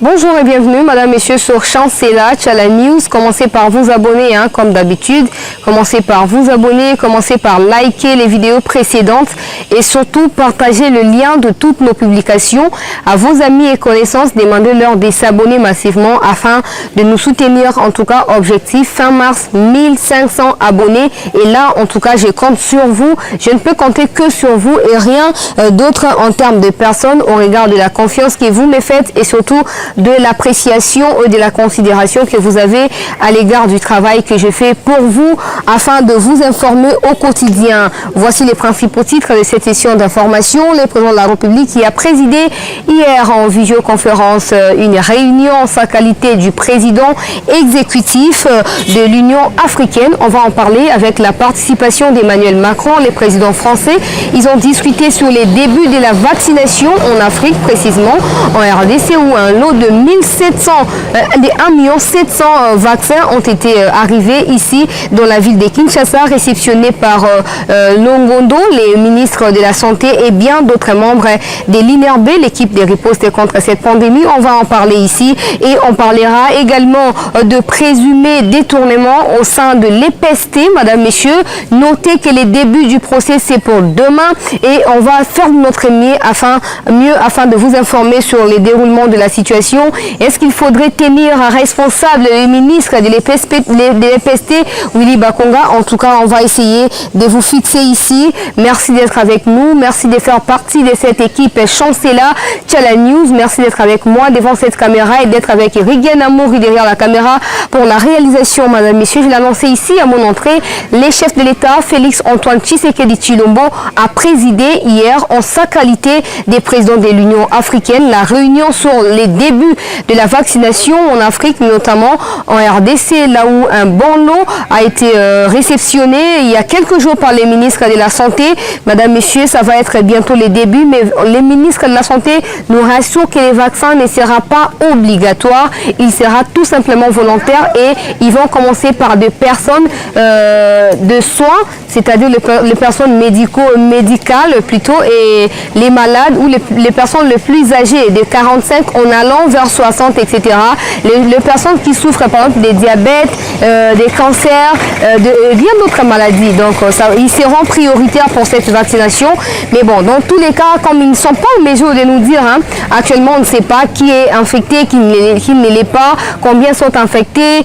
Bonjour et bienvenue, madame, messieurs, sur Chancela, Tchala News. Commencez par vous abonner, comme d'habitude. Commencez par vous abonner, commencez par liker les vidéos précédentes et surtout partager le lien de toutes nos publications à vos amis et connaissances. Demandez-leur de s'abonner massivement afin de nous soutenir. En tout cas, objectif fin mars, 1500 abonnés. Et là, en tout cas, je compte sur vous. Je ne peux compter que sur vous et rien d'autre en termes de personnes au regard de la confiance que vous me faites et surtout de l'appréciation et de la considération que vous avez à l'égard du travail que je fais pour vous afin de vous informer au quotidien. Voici les principaux titres de cette session d'information. Le président de la République qui a présidé hier en visioconférence une réunion en sa qualité du président exécutif de l'Union africaine. On va en parler avec la participation d'Emmanuel Macron, les présidents français. Ils ont discuté sur les débuts de la vaccination en Afrique, précisément en RDC, où un lot de 1 700 000 vaccins ont été arrivés ici dans la ville de Kinshasa, réceptionnés par Longondo, les ministres de la Santé et bien d'autres membres de l'INRB, l'équipe de riposte contre cette pandémie. On va en parler ici et on parlera également de présumés détournements au sein de l'EPST. Madame, messieurs, notez que les débuts du procès, c'est pour demain et on va faire notre mieux afin de vous informer sur les déroulements de la situation. Est-ce qu'il faudrait tenir responsable les ministres de l'EPST, Willy Bakonga? En tout cas, on va essayer de vous fixer ici. Merci d'être avec nous. Merci de faire partie de cette équipe Chancela, Tchala News. Merci d'être avec moi devant cette caméra et d'être avec Riguen Amouri derrière la caméra pour la réalisation. Madame, messieurs, je l'ai annoncé ici à mon entrée. Les chefs de l'État, Félix Antoine Tshisekedi Tshilombo, a présidé hier en sa qualité des présidents de l'Union africaine la réunion sur les débuts de la vaccination en Afrique, notamment en RDC, là où un bon lot a été réceptionné il y a quelques jours par les ministres de la Santé. Madame, messieurs, ça va être bientôt les débuts, mais les ministres de la Santé nous rassurent que les vaccins ne seront pas obligatoires, il sera tout simplement volontaire et ils vont commencer par des personnes de soins, c'est-à-dire les personnes médicales plutôt et les malades ou les personnes les plus âgées de 45 en allant vers 60, etc. Les personnes qui souffrent par exemple des diabètes, des cancers, bien d'autres maladies. Donc ils seront prioritaires pour cette vaccination. Mais bon, dans tous les cas, comme ils ne sont pas en mesure de nous dire, actuellement on ne sait pas qui est infecté, qui ne l'est pas, combien sont infectés,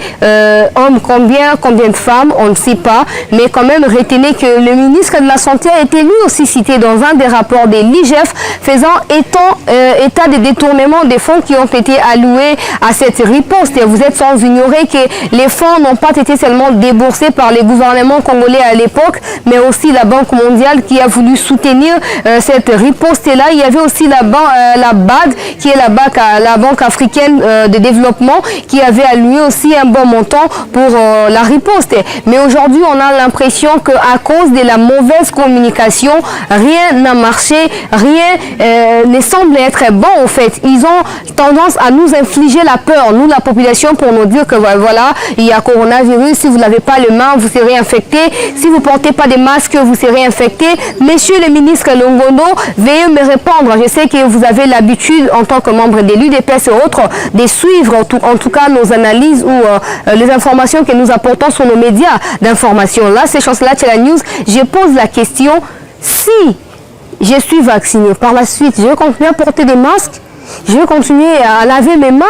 hommes, combien de femmes, on ne sait pas. Mais quand même, retenez que le ministre de la Santé a été lui aussi cité dans un des rapports de l'IGF faisant état des détournements des fonds qui ont été alloués à cette riposte. Et vous êtes sans ignorer que les fonds n'ont pas été seulement déboursés par les gouvernements congolais à l'époque, mais aussi la Banque mondiale qui a voulu soutenir cette riposte-là. Il y avait aussi la BAD, qui est la Banque africaine de développement, qui avait alloué aussi un bon montant pour la riposte. Mais aujourd'hui, on a l'impression qu'à cause de la mauvaise communication, rien n'a marché, rien ne semble être bon en fait. Ils ont tendance à nous infliger la peur, nous la population, pour nous dire que voilà, il y a coronavirus, si vous n'avez pas le main, vous serez infecté, si vous ne portez pas de masque, vous serez infecté. Messieurs les ministres Longondo, veuillez me répondre. Je sais que vous avez l'habitude, en tant que membre de l'UDPS et autres, de suivre en tout cas nos analyses ou les informations que nous apportons sur nos médias d'information. Là, c'est Chancela Tchala News. Je pose la question, si je suis vacciné, par la suite, je vais continuer à porter des masques? Je vais continuer à laver mes mains?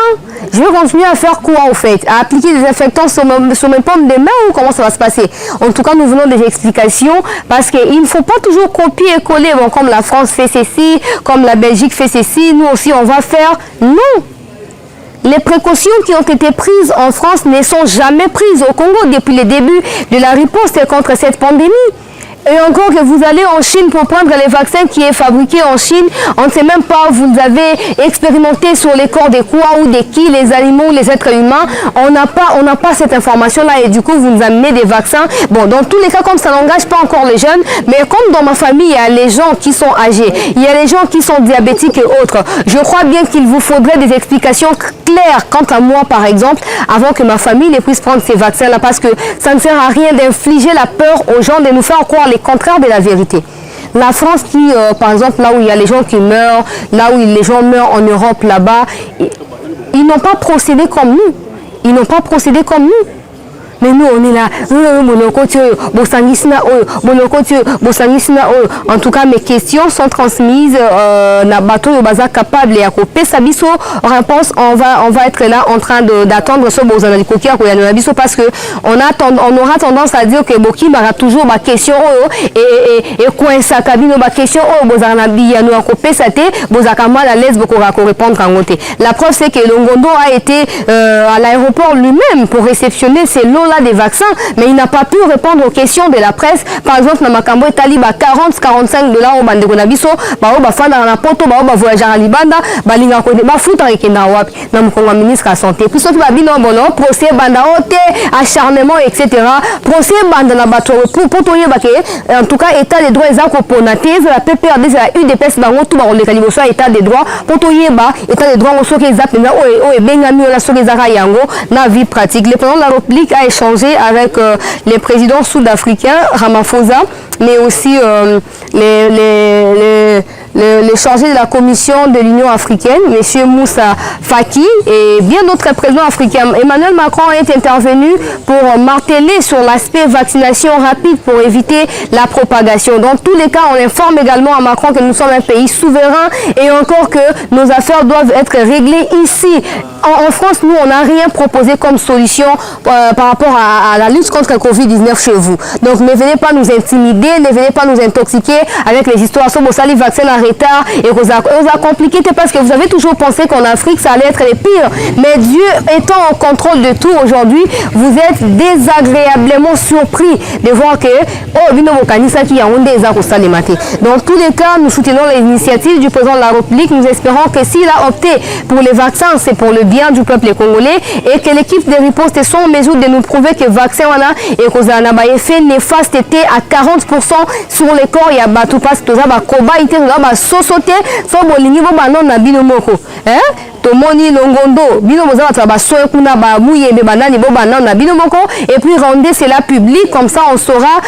Je vais continuer à faire quoi en fait? À appliquer des désinfectants sur mes pommes de main ou comment ça va se passer? En tout cas, nous venons des explications parce qu'il ne faut pas toujours copier et coller. Bon, comme la France fait ceci, comme la Belgique fait ceci, nous aussi on va faire. Non! Les précautions qui ont été prises en France ne sont jamais prises au Congo depuis le début de la riposte contre cette pandémie. Et encore que vous allez en Chine pour prendre les vaccins qui est fabriqué en Chine, on ne sait même pas, vous avez expérimenté sur les corps de quoi ou de qui, les animaux, les êtres humains. On n'a pas cette information-là et du coup, vous nous amenez des vaccins. Bon, dans tous les cas, comme ça n'engage pas encore les jeunes, mais comme dans ma famille, il y a les gens qui sont âgés, il y a les gens qui sont diabétiques et autres. Je crois bien qu'il vous faudrait des explications claires quant à moi, par exemple, avant que ma famille ne puisse prendre ces vaccins-là, parce que ça ne sert à rien d'infliger la peur aux gens, de nous faire croire les contraires de la vérité. La France qui, par exemple, là où il y a les gens qui meurent, là où les gens meurent en Europe, là-bas, ils n'ont pas procédé comme nous. Ils n'ont pas procédé comme nous. Mais nous, on est là. En tout cas, mes questions sont transmises. Capable et à couper Sabiso réponse. On va être là en train d'attendre ce parce que on aura tendance à dire que Boki aura toujours ma question et quoi ça cabine ma question mal à l'aise beaucoup répondre en côté. La preuve c'est que Longondo a été à l'aéroport lui-même pour réceptionner ces lots là des vaccins, mais il n'a pas pu répondre aux questions de la presse. Par exemple, na makambo etali ba 40-45 $ au bande ko na biso ba o ba fanda na poto ba o ba voyager à Libanda ba linga ko ba futa rekenda wapi na mkongo ministre de la santé puis soki ba bino bono procès banda ote acharnement etc. procès banda na bato pour toyer ba ke en tout cas état des droits ezako ponaté la PPRD la UDPS bango tout ba on le kaliboso état des droits pour toyer ba état des droits soki ezapenda o e bengami la soki ezaka yango na vie pratique. Le président de la République a échangé avec les présidents sud-africains, Ramaphosa, mais aussi les chargés de la Commission de l'Union africaine, M. Moussa Faki, et bien d'autres présidents africains. Emmanuel Macron est intervenu pour marteler sur l'aspect vaccination rapide pour éviter la propagation. Dans tous les cas, on informe également à Macron que nous sommes un pays souverain et encore que nos affaires doivent être réglées ici. En France, nous, on n'a rien proposé comme solution par rapport à la lutte contre le Covid-19 chez vous. Donc, ne venez pas nous intimider, ne venez pas nous intoxiquer avec les histoires sur Bossali, vaccin en retard et vous a compliqué parce que vous avez toujours pensé qu'en Afrique, ça allait être les pires. Mais Dieu étant en contrôle de tout aujourd'hui, vous êtes désagréablement surpris de voir que dans tous les cas, nous soutenons les initiatives du président de la République. Nous espérons que s'il a opté pour les vaccins, c'est pour le bien du peuple congolais et que l'équipe de riposte sont en mesure de nous prouver que le vaccin et que ça a un effet néfaste était à 40% sur les corps. Il y a tout parce que ça va combattre, ça va sauter, ça va bolingi bo banon na bino moko. Tomoni Longondo, bino moza ba soye kuna ba muyembe banani bo banon na bino moko et puis rendez cela public comme ça on saura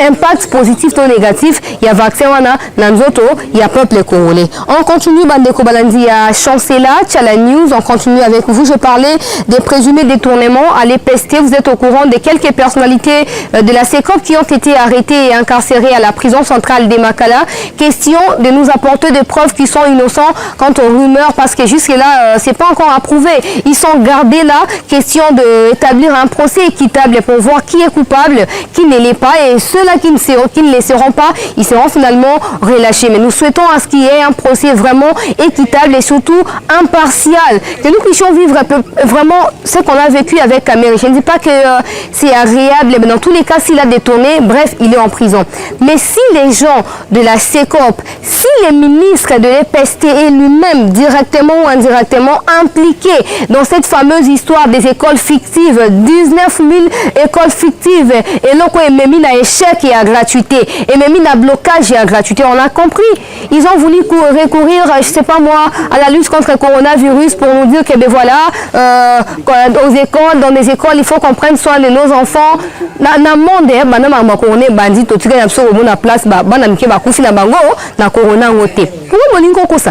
impact positif ou négatif. Il y a vaccin wana na nzoto, il y a peuple congolais. On continue bandeko balandi à Chancela, Tchala News, on continue avec vous. Je parlais des présumés détournements à l'EPST. Vous êtes au courant de quelques personnalités de la SECOP qui ont été arrêtées et incarcérées à la prison centrale des Makala. Question de nous apporter des preuves qui sont innocents quant aux rumeurs parce que jusque-là, c'est pas encore approuvé. Ils sont gardés là. Question d'établir un procès équitable pour voir qui est coupable, qui ne l'est pas et ceux-là qui ne le seront pas, ils seront finalement relâchés. Mais nous souhaitons à ce qu'il y ait un procès vraiment équitable et surtout impartial. Que nous puissions vivre vraiment ce qu'on a vécu avec Kamere. Je ne dis pas que c'est agréable, mais dans tous les cas, s'il a détourné, bref, il est en prison. Mais si les gens de la SECOP, si les ministres de l'EPST et lui-même, directement ou indirectement impliqués dans cette fameuse histoire des écoles fictives, 19 000 écoles fictives, et là, même à échec et à gratuité, et même à blocage et à gratuité, on a compris. Ils ont voulu recourir, je ne sais pas moi, à la lutte contre le coronavirus pour nous dire que ben voilà, aux écoles, dans les écoles, il faut qu'on prenne soin de nos enfants. Dans le monde, on est bandit, tout ce qui est na place, na corona ngote. Pourquoi on ça?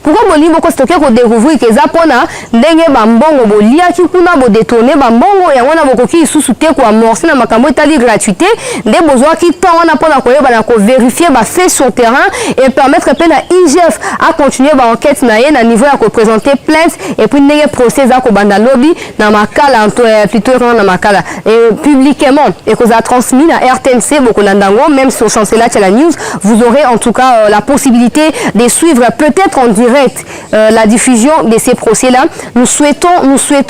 Pourquoi bolingo ko stocker ko découvrir que zapona ndenge bambongo bolia ki kuna bo détourner bambongo ya wana bokoki isusu te ko amorcer na makambo etali gratuité nde bozwa ki temps wana pona ko yeba na ko vérifier ba fait sur terrain et permettre pe na IGF à continuer ba enquête na ye na niveau ya ko présenter plainte et puis ndenge procès za ko banda lobby na makala plutôt na makala et publiquement et ko za transmis na RTNC bokonandango même sur Chancela Tchala News vous aurez en tout cas la possibilité de suivre peut-être en direct la diffusion de ces procès-là. Nous souhaitons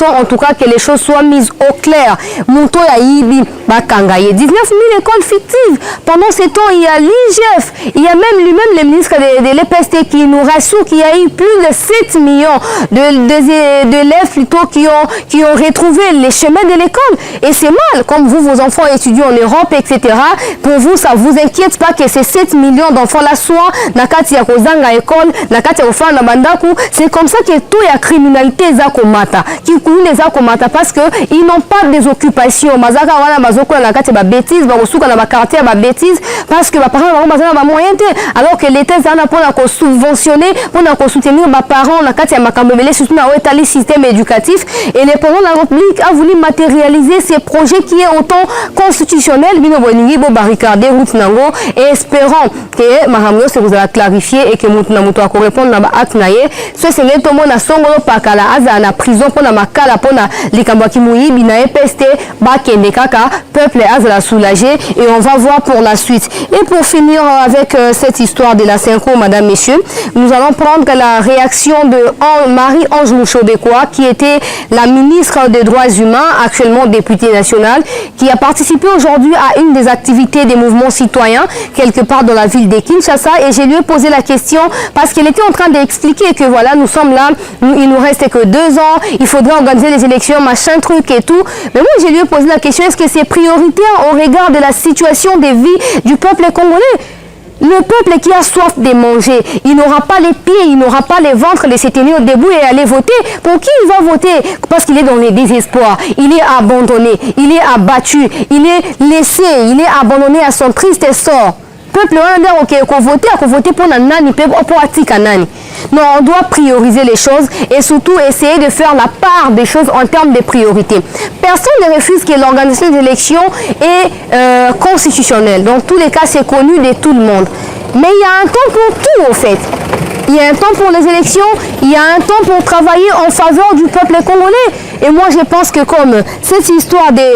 en tout cas que les choses soient mises au clair. Monto ya Ibi, Bakangaye, 19 000 écoles fictives. Pendant ces temps, il y a l'IGF, il y a même lui-même le ministre de l'EPST qui nous rassure qu'il y a eu plus de 7 millions d'élèves plutôt qui ont retrouvé les chemins de l'école. Et c'est mal, comme vous, vos enfants étudient en Europe, etc. Pour vous, ça ne vous inquiète pas que ces 7 millions d'enfants-là soient Nakati ya Kozanga école, Nakati ya na bandaku, c'est comme ça que tout la criminalité za komata qui coule les komata parce que ils n'ont pas des occupations mazaka wana bazoko na kati ba bêtises ba kosuka na ba quartier ba bêtises parce que ba parents ba bazana ba moyen alors que l'état zana pour na ko subventionner pour na ko soutenir ba parents na kati ya makambo belé surtout na établi système éducatif et les parents de la République a voulu matérialiser ces projets qui est autant constitutionnel bino boningi bo barricader route nango et espérant que mahamyo se vous a clarifié et que mutu na mutu a répondre na ba acte na ye ce c'est le tomo na songolo pakala aza na prison pour na makala pour na likambo ki muyibi na EPST ba kende kaka peuple aza la soulager et on va voir pour la suite. Et pour finir avec cette histoire de la Senko, madame, messieurs, nous allons prendre la réaction de Marie-Ange Mouchobekwa, qui était la ministre des Droits Humains, actuellement députée nationale, qui a participé aujourd'hui à une des activités des mouvements citoyens, quelque part dans la ville de Kinshasa. Et je lui ai posé la question parce qu'elle était en train d'expliquer que voilà, nous sommes là, il nous reste que 2 ans, il faudrait organiser les élections, machin, truc et tout. Mais moi, je lui ai posé la question, est-ce que c'est prioritaire au regard de la situation des vies du peuple congolais? Le peuple qui a soif de manger, il n'aura pas les pieds, il n'aura pas les ventres de se tenir debout et aller voter. Pour qui il va voter? Parce qu'il est dans le désespoir, il est abandonné, il est abattu, il est laissé, il est abandonné à son triste sort. Peuple, on a voter pour nani, pour atika nani. Non, on doit prioriser les choses et surtout essayer de faire la part des choses en termes de priorité. Personne ne refuse que l'organisation des élections est constitutionnelle. Dans tous les cas, c'est connu de tout le monde. Mais il y a un temps pour tout, en fait. Il y a un temps pour les élections, il y a un temps pour travailler en faveur du peuple congolais. Et moi, je pense que comme cette histoire des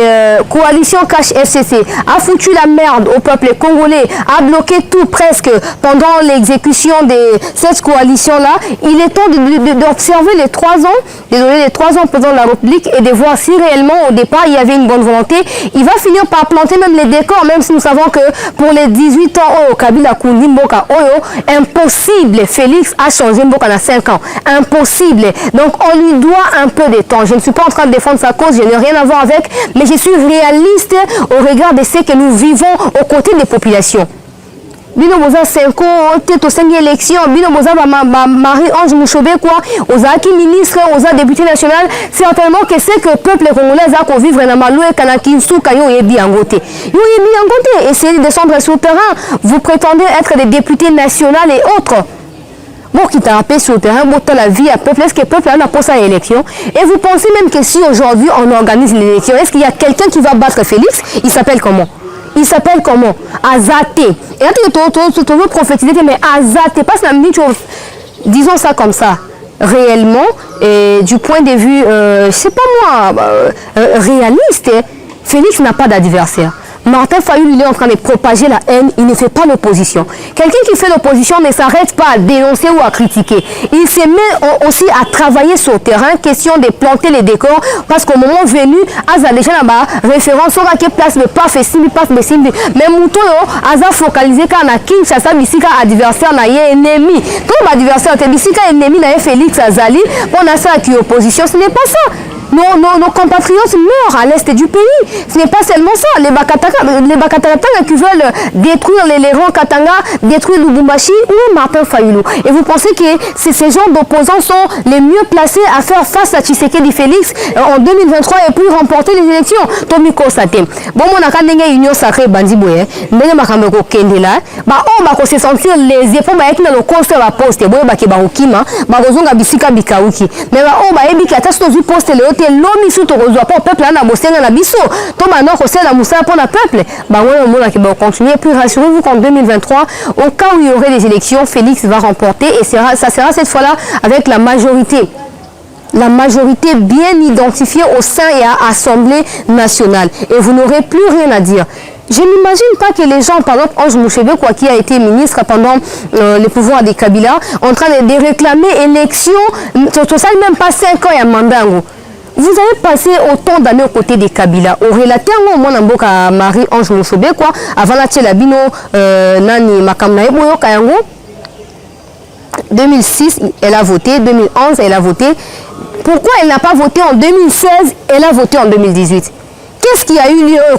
coalitions cash FCC a foutu la merde au peuple congolais, a bloqué tout presque pendant l'exécution de cette coalition-là, il est temps d'observer les 3 ans, de donner les 3 ans au président de la République et de voir si réellement au départ il y avait une bonne volonté. Il va finir par planter même les décors, même si nous savons que pour les 18 ans, Kabila Kundi Mboka Oyo, impossible, Félix a changé Mboka dans 5 ans. Impossible. Donc on lui doit un peu de temps. Je ne suis pas en train de défendre sa cause, je n'ai rien à voir avec, mais je suis réaliste au regard de ce que nous vivons aux côtés des populations. Bino boza 5 ans, tête 5 élections, bino boza Marie-Ange Mouchobekwa, aux ministre, aux députés nationaux, certainement que c'est que le peuple congolais a vivre dans Malou et Kanakinsu, Kayo et Biangote. Yo et Biangote, essayez de descendre sur le terrain. Vous prétendez être des députés nationaux et autres. Bon, qui t'a rappelé sur le terrain, bon, la vie à peuple, est-ce que le peuple a posé à l'élection? Et vous pensez même que si aujourd'hui on organise l'élection, est-ce qu'il y a quelqu'un qui va battre Félix? Il s'appelle comment? Il s'appelle comment? Azate. Et là, tu veux prophétiser, mais Azate, pas la minute, disons ça comme ça. Réellement, et du point de vue, c'est pas moi, réaliste, Félix n'a pas d'adversaire. Martin Fayulu, il est en train de propager la haine, il ne fait pas l'opposition. Quelqu'un qui fait l'opposition ne s'arrête pas à dénoncer ou à critiquer. Il se met aussi à travailler sur le terrain, question de planter les décors, parce qu'au moment venu, Aza déjà là-bas, référence sur laquelle place le pas fait simbi, passe le simbi. Mais Mouton, Aza focalisé quand on a Kinshasa, Bissika adversaire, n'a yé ennemi. Comme adversaire, Bissika ennemi, n'a yé Félix Azali, pour on a ça qui est opposition, ce n'est pas ça. Nos compatriotes meurent à l'est du pays. Ce n'est pas seulement ça. Les Bakatakatanga qui veulent détruire les rangs Katanga, détruire Lubumbashi ou Martin Fayulu. Et vous pensez que ces gens d'opposants sont les mieux placés à faire face à Tshisekedi Félix en 2023 et puis remporter les élections? Tomiko Sate. Bon, on a quand même une union sacrée, Bandiboye. Mais Makameko Kendela. On va se sentir les épaules avec le conseil à poste. Boye Bakibarukima. Barozonga Bisika Bikauki. Mais on va éviter qu'à ce poste l'homme sous ton reçoit pas peuple là na bosenga na biso to maintenant c'est la moussa pour le peuple bah ouais on va continuer puis rassurez-vous qu'en 2023 au cas où il y aurait des élections Félix va remporter et ça sera cette fois-là avec la majorité bien identifiée au sein et à l'Assemblée nationale et vous n'aurez plus rien à dire. Je n'imagine pas que les gens, par exemple, Ange Mouchobekwa, qui a été ministre pendant le pouvoir des Kabila, en train de réclamer élection, tout ça même pas 5 ans et un mandat. Vous avez passé autant d'années aux côtés des Kabila. Au relateur, moi, je Marie-Ange Mouchobekwa, avant la Tchelabino, Nani Makamnae Boyo Kayango, 2006, elle a voté, 2011, elle a voté. Pourquoi elle n'a pas voté en 2016, elle a voté en 2018? Qu'est-ce qui a eu lieu au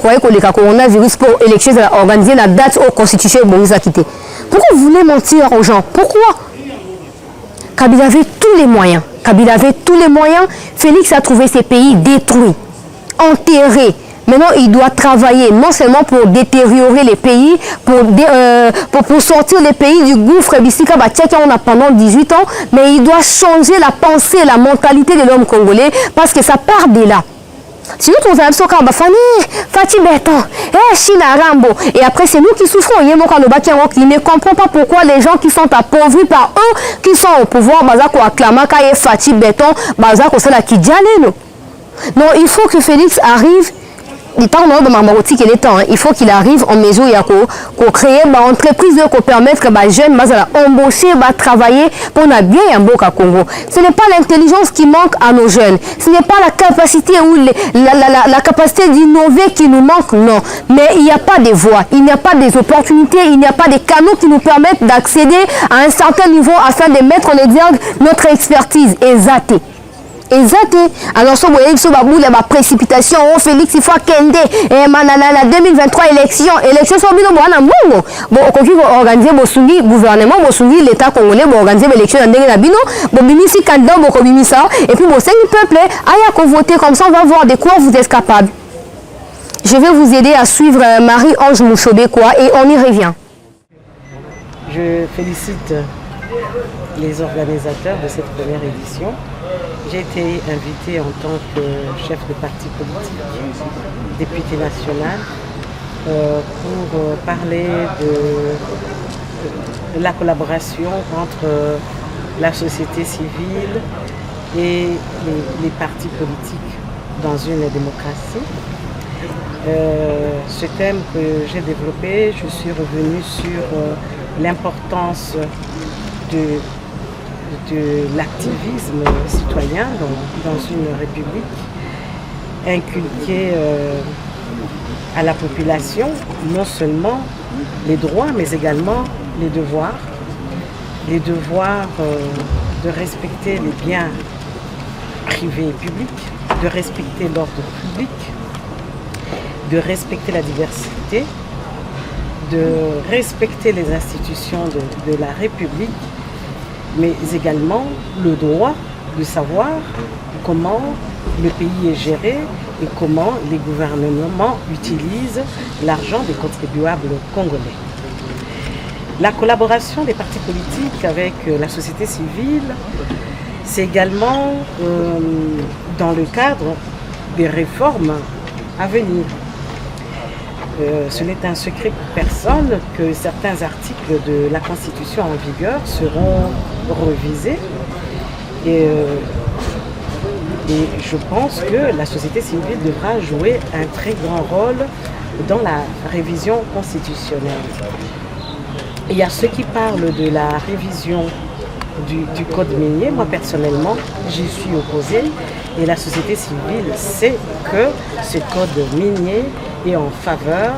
coronavirus pour l'élection organiser la date aux constitutions de Moïse a quitté? Pourquoi vous voulez mentir aux gens? Pourquoi? Kabila avait tous les moyens. Kabila avait tous les moyens. Félix a trouvé ces pays détruits, enterrés. Maintenant, il doit travailler non seulement pour détériorer les pays, pour sortir les pays du gouffre Bissika on a pendant 18 ans, mais il doit changer la pensée, la mentalité de l'homme congolais, parce que ça part de là. Si nous trouvons Fatih Berton, China Rambo, et après c'est nous qui souffrons. Il ne comprend pas pourquoi les gens qui sont appauvris par eux, qui sont au pouvoir, Fatih Berton, non, il faut que Félix arrive. Il faut qu'il arrive en mesure de créer une entreprise qui permettre que les jeunes embaucher, travailler pour bien un Congo. Ce n'est pas l'intelligence qui manque à nos jeunes. Ce n'est pas la capacité ou la capacité d'innover qui nous manque, non. Mais il n'y a pas de voies, il n'y a pas des opportunités, il n'y a pas de canaux qui nous permettent d'accéder à un certain niveau afin de mettre en exergue notre expertise. Exact. Exact. Alors, ça, la précipitation, Félix, il faut kende. La 2023 élection, sont bien bon. Bon, organiser le gouvernement, l'État congolais, organiser l'élection dans le candidat, et puis, le peuple, a voter comme ça, on va voir de quoi vous êtes capable. Je vais vous aider à suivre Marie-Ange Mouchobekwa et on y revient. Je félicite les organisateurs de cette première édition. J'ai été invitée en tant que chef de parti politique, député national, pour parler de la collaboration entre la société civile et les partis politiques dans une démocratie. Ce thème que j'ai développé, je suis revenue sur l'importance de l'activisme citoyen dans une république, inculquer à la population non seulement les droits mais également les devoirs de respecter les biens privés et publics, de respecter l'ordre public, de respecter la diversité, de respecter les institutions de la République, mais également le droit de savoir comment le pays est géré et comment les gouvernements utilisent l'argent des contribuables congolais. La collaboration des partis politiques avec la société civile, c'est également dans le cadre des réformes à venir. Ce n'est un secret pour personne que certains articles de la Constitution en vigueur seront revisés et je pense que la société civile devra jouer un très grand rôle dans la révision constitutionnelle. Il y a ceux qui parlent de la révision du code minier. Moi personnellement, j'y suis opposée et la société civile sait que ce code minier est en faveur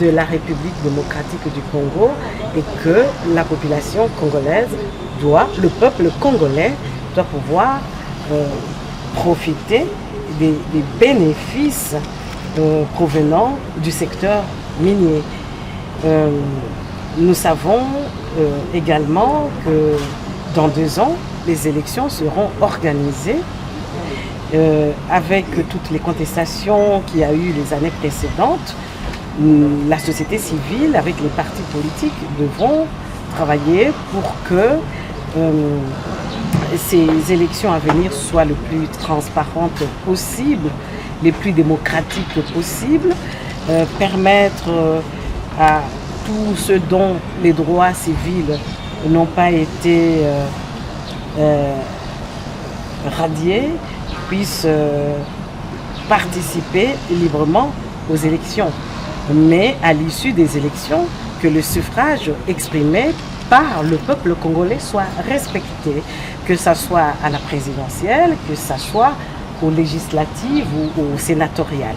de la République démocratique du Congo et que la population congolaise le peuple congolais doit pouvoir profiter des bénéfices provenant du secteur minier. Nous savons également que dans 2 ans, les élections seront organisées avec toutes les contestations qu'il y a eu les années précédentes. La société civile, avec les partis politiques, devront travailler pour que ces élections à venir soient le plus transparentes possible, les plus démocratiques possible, permettre à tous ceux dont les droits civils n'ont pas été radiés puissent participer librement aux élections. Mais à l'issue des élections, que le suffrage exprimé par le peuple congolais soit respecté, que ce soit à la présidentielle, que ce soit aux législatives ou aux sénatoriales.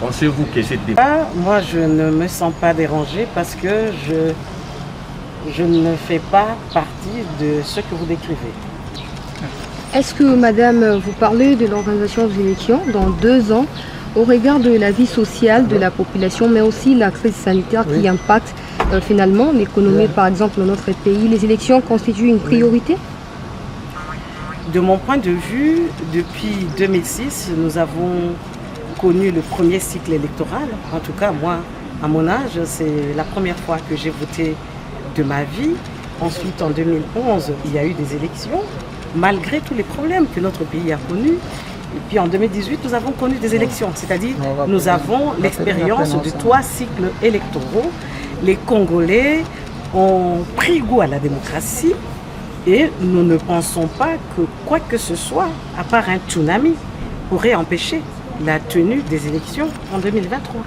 Pensez-vous que cette débat... Moi, je ne me sens pas dérangée parce que je ne fais pas partie de ce que vous décrivez. Est-ce que, madame, vous parlez de l'organisation des élections dans 2 ans au regard de la vie sociale de la population, mais aussi la crise sanitaire qui impacte finalement l'économie, par exemple, de notre pays? Les élections constituent une priorité? De mon point de vue, depuis 2006, nous avons connu le premier cycle électoral. En tout cas, moi, à mon âge, c'est la première fois que j'ai voté de ma vie. Ensuite, en 2011, il y a eu des élections, malgré tous les problèmes que notre pays a connus. Et puis en 2018, nous avons connu des élections, c'est-à-dire nous avons l'expérience de 3 cycles électoraux. Les Congolais ont pris goût à la démocratie et nous ne pensons pas que quoi que ce soit, à part un tsunami, pourrait empêcher la tenue des élections en 2023.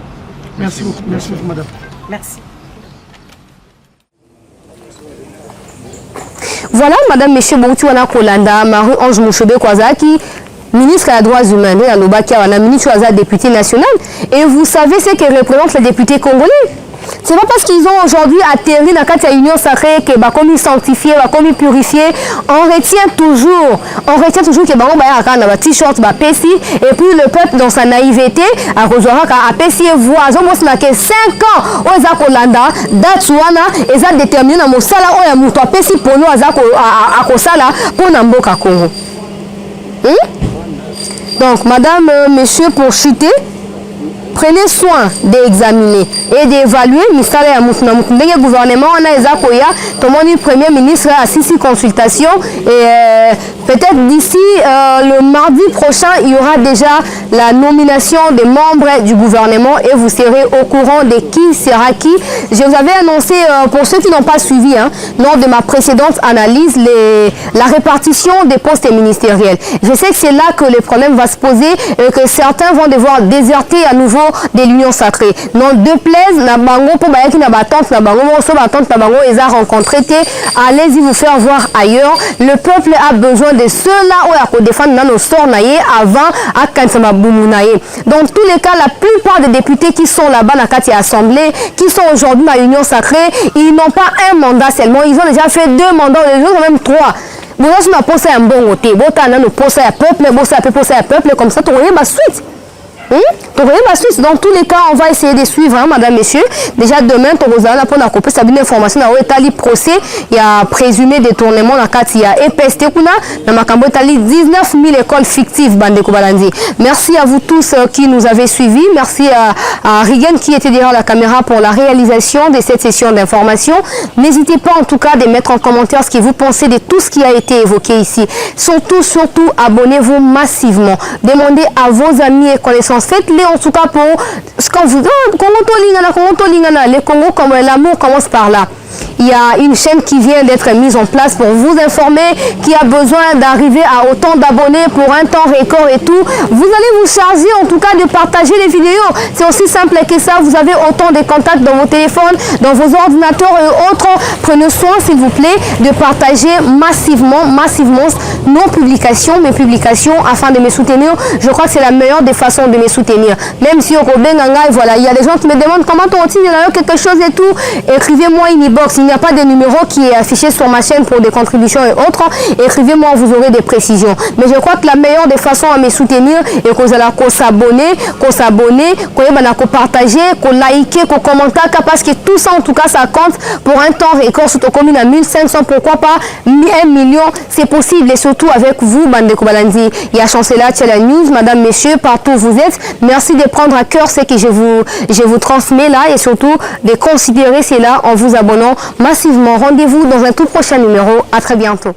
Merci beaucoup, madame. Merci. Voilà, madame, monsieur Boutiwana Kolanda, Marie-Ange Mouchoube Kwazaki, ministre des droits humains, ministre député national. Et vous savez ce que représentent les députés congolais. C'est pas parce qu'ils ont aujourd'hui atterri dans la union sacrée que bah, comme ils sanctifiés, bah, comme ils purifiés, on retient toujours que bah, on a un t-shirt bah, Pessi, et puis le peuple dans sa naïveté a rejoint à Pessi et voix. Ils ont marqué 5 ans au Zakolanda, Datsuana, et ça déterminé dans mon sala ou à Mouto Pessi pour nous à Kosala pour Namboka Congo. Donc, madame, monsieur, pour chuter, prenez soin d'examiner et d'évaluer le gouvernement. On a le premier ministre a 6 consultations et peut-être d'ici le mardi prochain, il y aura déjà la nomination des membres du gouvernement et vous serez au courant de qui sera qui. Je vous avais annoncé, pour ceux qui n'ont pas suivi, lors de ma précédente analyse, la répartition des postes ministériels. Je sais que c'est là que le problème va se poser et que certains vont devoir déserter à nouveau de l'union sacrée. Non, de plaise, na bango pour bayaki na batante na bango, so batante na bango ils a rencontré. Allez-y vous faire voir ailleurs. Le peuple a besoin de ceux-là où il faut défendre nos sorts naïe avant à kansama bumunaye. Dans tous les cas, la plupart des députés qui sont là-bas dans la assemblée, qui sont aujourd'hui dans l'union sacrée, ils n'ont pas un mandat seulement, ils ont déjà fait 2 mandats, les autres même 3. Vous avez posé un bon côté, vous avez posé un peuple, vous avez posé un peuple comme ça, tu aurais ma suite. Dans tous les cas, on va essayer de suivre, madame, messieurs. Déjà demain, pour la copie, ça une information dans le procès. Il y a présumé détournement dans le cas, il y a EPST, dans ma cambo, 19 000 écoles fictives, bande Kobalandi. Merci à vous tous qui nous avez suivis. Merci à Rigen qui était derrière la caméra pour la réalisation de cette session d'information. N'hésitez pas en tout cas de mettre en commentaire ce que vous pensez de tout ce qui a été évoqué ici. Surtout, abonnez-vous massivement. Demandez à vos amis et connaissances. Faites-les en tout cas pour ce qu'on vous dit. Le Congo, comme l'amour commence par là. Il y a une chaîne qui vient d'être mise en place pour vous informer, qui a besoin d'arriver à autant d'abonnés pour un temps record et tout. Vous allez vous charger en tout cas de partager les vidéos. C'est aussi simple que ça. Vous avez autant de contacts dans vos téléphones, dans vos ordinateurs et autres. Prenez soin s'il vous plaît de partager massivement nos publications, mes publications afin de me soutenir. Je crois que c'est la meilleure des façons de me soutenir. Même si au Robenganga, voilà, il y a des gens qui me demandent comment on continue quelque chose et tout. Écrivez-moi une inbox. Il n'y a pas de numéro qui est affiché sur ma chaîne pour des contributions et autres. Écrivez-moi, vous aurez des précisions. Mais je crois que la meilleure des façons à me soutenir est qu'on s'abonner, qu'on partager, qu'on liker, qu'on commenter, parce que tout ça, en tout cas, ça compte pour un temps record, surtout commune à 1500, pourquoi pas 1 million, c'est possible. Et surtout avec vous, Bande Kobalandi. Il y a Chancelier Tchela News, madame, messieurs, partout où vous êtes. Merci de prendre à cœur ce que je vous transmets là et surtout de considérer cela en vous abonnant massivement. Rendez-vous dans un tout prochain numéro. À très bientôt.